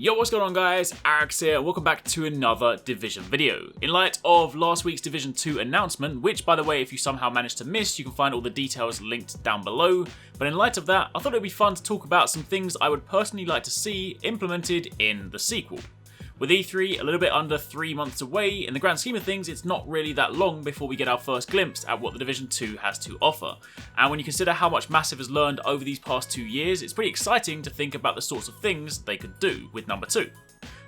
Yo, what's going on guys, Arekkz here, and welcome back to another Division video. In light of last week's Division 2 announcement, which by the way if you somehow managed to miss, you can find all the details linked down below, but in light of that, I thought it would be fun to talk about some things I would personally like to see implemented in the sequel. With E3 a little bit under 3 months away, in the grand scheme of things it's not really that long before we get our first glimpse at what the Division 2 has to offer. And when you consider how much Massive has learned over these past 2 years, it's pretty exciting to think about the sorts of things they could do with number 2.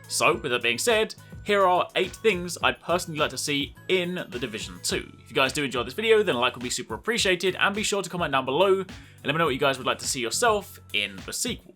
So, with that being said, here are 8 things I'd personally like to see in the Division 2. If you guys do enjoy this video, then a like would be super appreciated, and be sure to comment down below and let me know what you guys would like to see yourself in the sequel.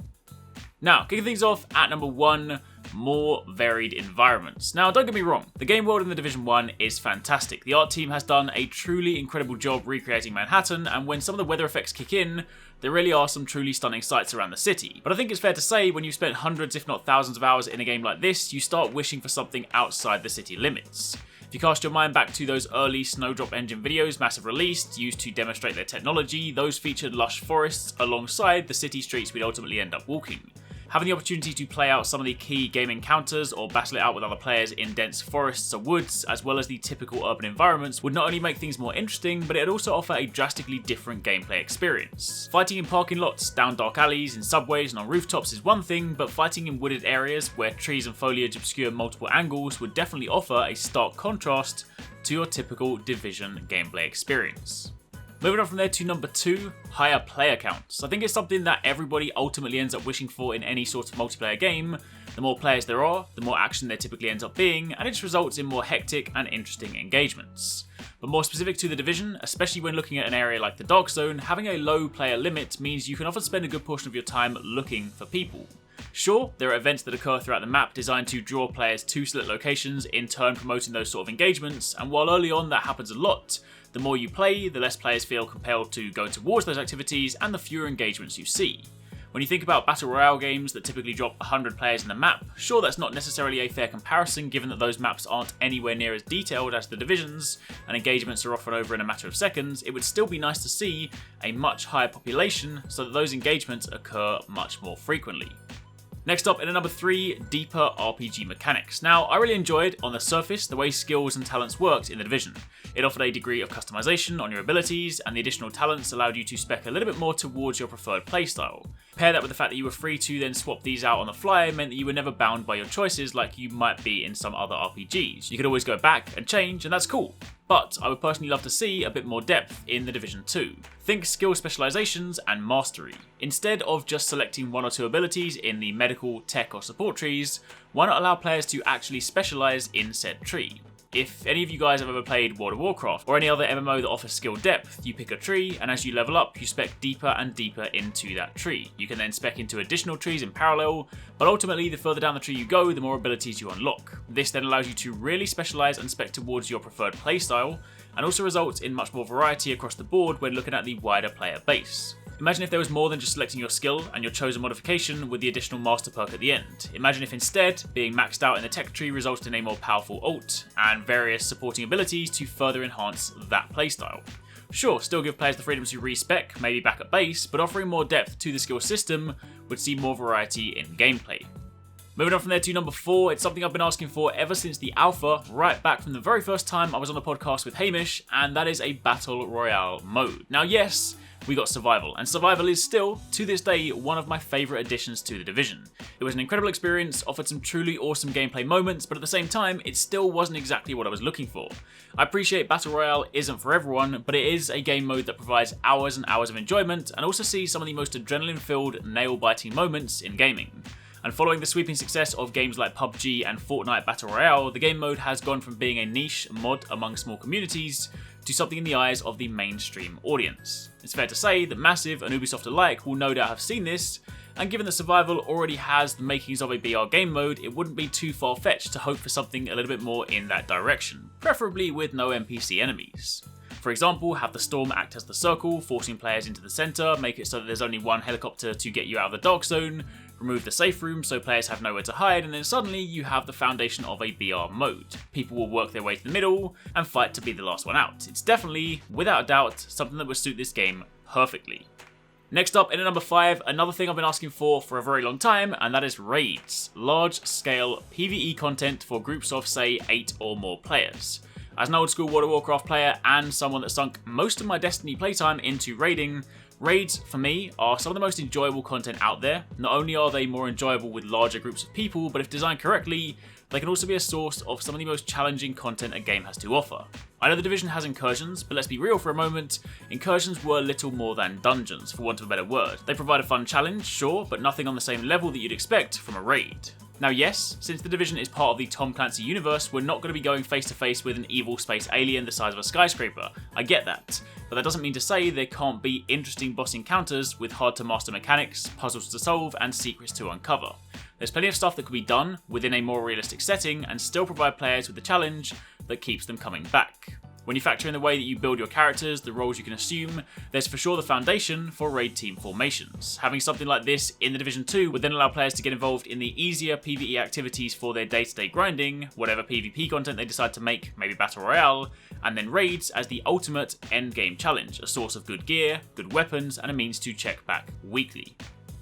Now, kicking things off at number 1, more varied environments. Now, don't get me wrong, the game world in the Division 1 is fantastic. The art team has done a truly incredible job recreating Manhattan, and when some of the weather effects kick in, there really are some truly stunning sights around the city. But I think it's fair to say, when you've spent hundreds if not thousands of hours in a game like this, you start wishing for something outside the city limits. If you cast your mind back to those early Snowdrop Engine videos Massive released, used to demonstrate their technology, those featured lush forests alongside the city streets we'd ultimately end up walking. Having the opportunity to play out some of the key game encounters or battle it out with other players in dense forests or woods, as well as the typical urban environments, would not only make things more interesting, but it'd also offer a drastically different gameplay experience. Fighting in parking lots, down dark alleys, in subways and on rooftops is one thing, but fighting in wooded areas where trees and foliage obscure multiple angles would definitely offer a stark contrast to your typical Division gameplay experience. Moving on from there to number 2, higher player counts. I think it's something that everybody ultimately ends up wishing for in any sort of multiplayer game. The more players there are, the more action there typically ends up being, and it just results in more hectic and interesting engagements. But more specific to the Division, especially when looking at an area like the Dark Zone, having a low player limit means you can often spend a good portion of your time looking for people. Sure, there are events that occur throughout the map designed to draw players to select locations, in turn promoting those sort of engagements, and while early on that happens a lot, the more you play, the less players feel compelled to go towards those activities and the fewer engagements you see. When you think about Battle Royale games that typically drop 100 players in the map, sure that's not necessarily a fair comparison given that those maps aren't anywhere near as detailed as the Divisions, and engagements are often over in a matter of seconds, it would still be nice to see a much higher population so that those engagements occur much more frequently. Next up, in at number 3, deeper RPG mechanics. Now, I really enjoyed, on the surface, the way skills and talents worked in the Division. It offered a degree of customization on your abilities, and the additional talents allowed you to spec a little bit more towards your preferred playstyle. Pair that with the fact that you were free to then swap these out on the fly meant that you were never bound by your choices like you might be in some other RPGs. You could always go back and change, and that's cool. But I would personally love to see a bit more depth in the Division 2. Think skill specializations and mastery. Instead of just selecting 1 or 2 abilities in the medical, tech or support trees, why not allow players to actually specialize in said tree? If any of you guys have ever played World of Warcraft or any other MMO that offers skill depth, you pick a tree and as you level up you spec deeper and deeper into that tree. You can then spec into additional trees in parallel, but ultimately the further down the tree you go, the more abilities you unlock. This then allows you to really specialise and spec towards your preferred playstyle, and also results in much more variety across the board when looking at the wider player base. Imagine if there was more than just selecting your skill and your chosen modification with the additional master perk at the end. Imagine if instead, being maxed out in the tech tree resulted in a more powerful ult, and various supporting abilities to further enhance that playstyle. Sure, still give players the freedom to respec, maybe back at base, but offering more depth to the skill system would see more variety in gameplay. Moving on from there to number 4, it's something I've been asking for ever since the alpha, right back from the very first time I was on a podcast with Hamish, and that is a Battle Royale mode. Now yes, we got Survival, and Survival is still, to this day, one of my favourite additions to the Division. It was an incredible experience, offered some truly awesome gameplay moments, but at the same time, it still wasn't exactly what I was looking for. I appreciate Battle Royale isn't for everyone, but it is a game mode that provides hours and hours of enjoyment, and also sees some of the most adrenaline-filled, nail-biting moments in gaming. And following the sweeping success of games like PUBG and Fortnite Battle Royale, the game mode has gone from being a niche mod among small communities to something in the eyes of the mainstream audience. It's fair to say that Massive and Ubisoft alike will no doubt have seen this, and given that Survival already has the makings of a BR game mode, it wouldn't be too far-fetched to hope for something a little bit more in that direction, preferably with no NPC enemies. For example, have the Storm act as the circle, forcing players into the centre, make it so that there's only one helicopter to get you out of the Dark Zone, remove the safe room so players have nowhere to hide, and then suddenly you have the foundation of a BR mode. People will work their way to the middle and fight to be the last one out. It's definitely, without a doubt, something that would suit this game perfectly. Next up, in at number 5, another thing I've been asking for a very long time, and that is raids. Large-scale PvE content for groups of, say, 8 or more players. As an old-school World of Warcraft player and someone that sunk most of my Destiny playtime into raiding, raids, for me, are some of the most enjoyable content out there. Not only are they more enjoyable with larger groups of people, but if designed correctly, they can also be a source of some of the most challenging content a game has to offer. I know the Division has incursions, but let's be real for a moment, incursions were little more than dungeons, for want of a better word. They provide a fun challenge, sure, but nothing on the same level that you'd expect from a raid. Now yes, since the Division is part of the Tom Clancy universe, we're not going to be going face to face with an evil space alien the size of a skyscraper. I get that, but that doesn't mean to say there can't be interesting boss encounters with hard to master mechanics, puzzles to solve, and secrets to uncover. There's plenty of stuff that could be done within a more realistic setting and still provide players with the challenge that keeps them coming back. When you factor in the way that you build your characters, the roles you can assume, there's for sure the foundation for raid team formations. Having something like this in the Division 2 would then allow players to get involved in the easier PvE activities for their day-to-day grinding, whatever PvP content they decide to make, maybe Battle Royale, and then raids as the ultimate endgame challenge, a source of good gear, good weapons, and a means to check back weekly.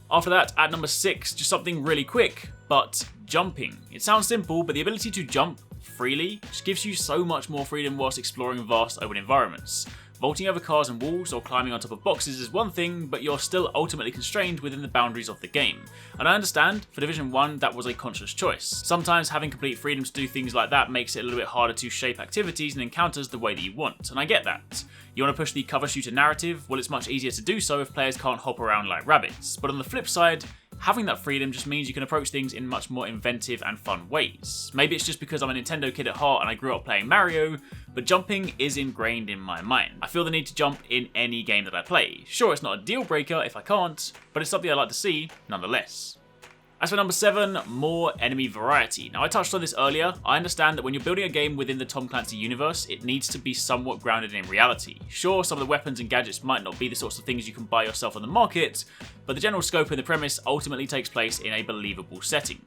After that, at number 6, just something really quick, but jumping. It sounds simple, but the ability to jump freely just gives you so much more freedom whilst exploring vast open environments. Vaulting over cars and walls or climbing on top of boxes is one thing, but you're still ultimately constrained within the boundaries of the game. And I understand, for Division 1 that was a conscious choice. Sometimes having complete freedom to do things like that makes it a little bit harder to shape activities and encounters the way that you want, and I get that. You want to push the cover shooter narrative? Well, it's much easier to do so if players can't hop around like rabbits. But on the flip side, having that freedom just means you can approach things in much more inventive and fun ways. Maybe it's just because I'm a Nintendo kid at heart and I grew up playing Mario, but jumping is ingrained in my mind. I feel the need to jump in any game that I play. Sure, it's not a deal breaker if I can't, but it's something I like to see nonetheless. As for number 7, more enemy variety. Now I touched on this earlier, I understand that when you're building a game within the Tom Clancy universe, it needs to be somewhat grounded in reality. Sure, some of the weapons and gadgets might not be the sorts of things you can buy yourself on the market, but the general scope and the premise ultimately takes place in a believable setting.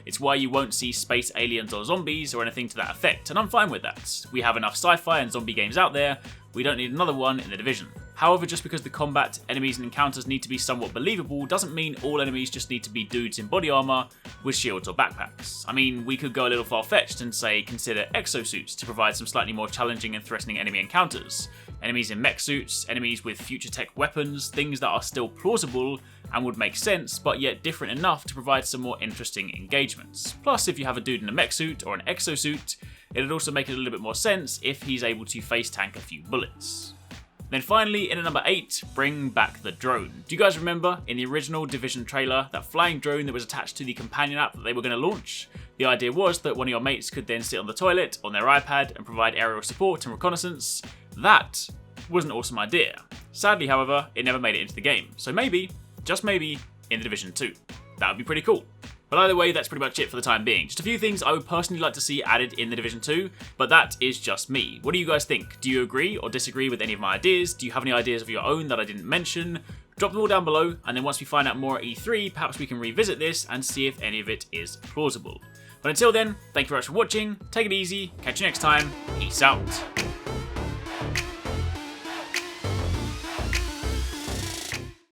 It's why you won't see space aliens or zombies or anything to that effect, and I'm fine with that. We have enough sci-fi and zombie games out there, we don't need another one in the Division. However, just because the combat, enemies and encounters need to be somewhat believable doesn't mean all enemies just need to be dudes in body armor with shields or backpacks. I mean, we could go a little far-fetched and say consider exosuits to provide some slightly more challenging and threatening enemy encounters. Enemies in mech suits, enemies with future tech weapons, things that are still plausible and would make sense, but yet different enough to provide some more interesting engagements. Plus, if you have a dude in a mech suit or an exosuit, it'd also make it a little bit more sense if he's able to face tank a few bullets. Then finally, in at number 8, bring back the drone. Do you guys remember in the original Division trailer, that flying drone that was attached to the companion app that they were going to launch? The idea was that one of your mates could then sit on the toilet on their iPad and provide aerial support and reconnaissance. That was an awesome idea. Sadly, however, it never made it into the game. So maybe, just maybe, in the Division 2. That would be pretty cool. But either way, that's pretty much it for the time being. Just a few things I would personally like to see added in the Division 2, but that is just me. What do you guys think? Do you agree or disagree with any of my ideas? Do you have any ideas of your own that I didn't mention? Drop them all down below, and then once we find out more at E3, perhaps we can revisit this and see if any of it is plausible. But until then, thank you very much for watching, take it easy, catch you next time, peace out.